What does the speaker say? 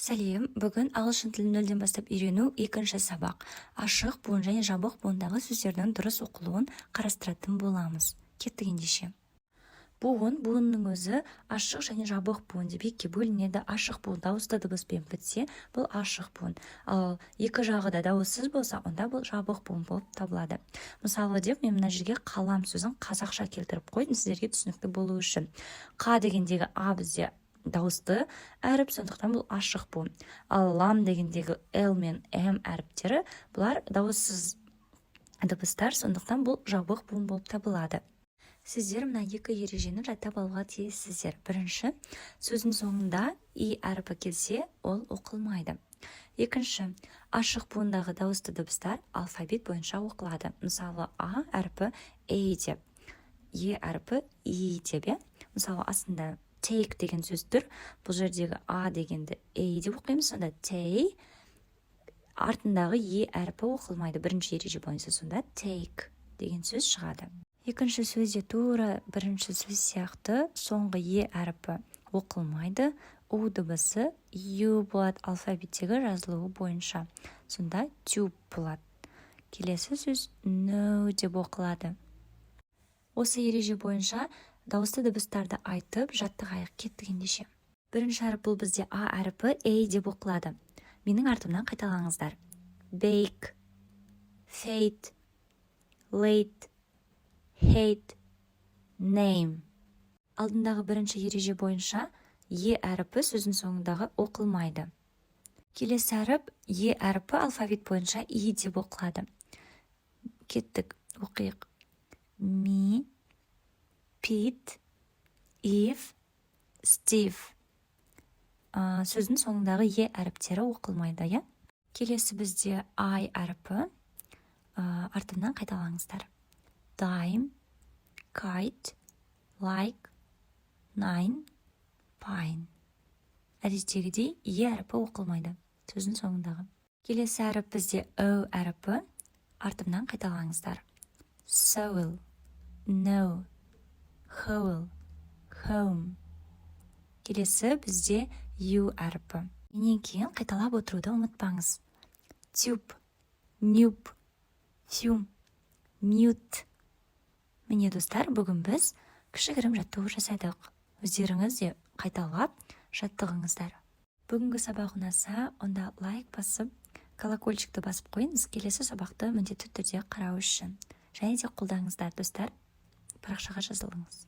Сәлем, бүгін ағылшын тілін нөлден бастап үйрену екінші сабақ. Ашық буын және жабық буындағы сөздердің дұрыс оқылуын қарастыратын боламыз. Кеттік ендеше. Буынның өзі ашық және жабық буын деп екіге бөлінеді. Ашық буын дауысты дыбыспен бітсе, бұл ашық буын. Ал екі жағы да дауыссыз болса, онда бұл жабық буын болып табылады. Мысалы деп, мен мына жерге қалам сөзін қазақша келтіріп қойдым, сіздерге түсінікті болу үшін. Қа дегендегі а бізде дауысты әріп, сондықтан бұл ашық буын. Ал лам дегендегі л мен м әріптері, бұлар дауыссыз дыбыстар, сондықтан бұл жабық буын болып табылады. Сіздер мына екі ережені жаттап алуға тиіссіздер. Бірінші, сөздің соңында и әріпі келсе, ол оқылмайды. Екінші, ашық буындағы дауысты дыбыстар алфавит бойынша оқылады. Мысалы, а әріпі ей деп, е әріпі и деп. Мысалы, астында take деген сөз тұр. Бұл жердегі а дегенді ей деп оқимыз, сонда тей, артындағы е әріпі оқылмайды. Бірінші ереже бойынша сонда take деген сөз шығады. Екінші сөзде тура бірінші сөз сияқты соңғы е әріпі оқылмайды. У дыбысы ю болады алфавиттегі жазылуы бойынша. Сонда tube болады. Келесі сөз no деп оқылады. Осы ереже бойынша дауысты дыбыстарды айтып жаттығайық, кеттік ендеше. Бірінші әріп бұл бізде а әріпі ей деп оқылады. Менің артымнан қайталаңыздар. Bake, fate, late, hate, name. Алдындағы бірінші ереже бойынша е әріпі сөздің соңындағы оқылмайды. Келесі әріп е әріпі алфавит бойынша и деп оқылады. Кеттік, оқиық. Me, Pete, Eve, Steve. Сөздің соңындағы е әріптері оқылмайды. Келесі бізде I әріпі. Артымнан қайталаңыздар. Dime, kite, like, nine, pine. Әдеттегідей е әріпі оқылмайды сөздің соңындағы. Келесі әріп бізде о әріпі. Артымнан қайталаңыздар. Soil, no, whole, home. Келесі бізде ю әріпі. Менен кейін қайталап отыруды ұмытпаңыз. Tube, noob, fume, mute. Міне достар, бүгін біз кішігірім жаттығу жасадық. Өздеріңіз де қайталап жаттығыңыздар. Бүгінгі сабақ ұнаса, онда лайк басып, колокольчикті басып қойыңыз, келесі сабақты міндетті түрде қарау үшін. Және де қолдаңыздар, достар, парақшаға жазылыңыз.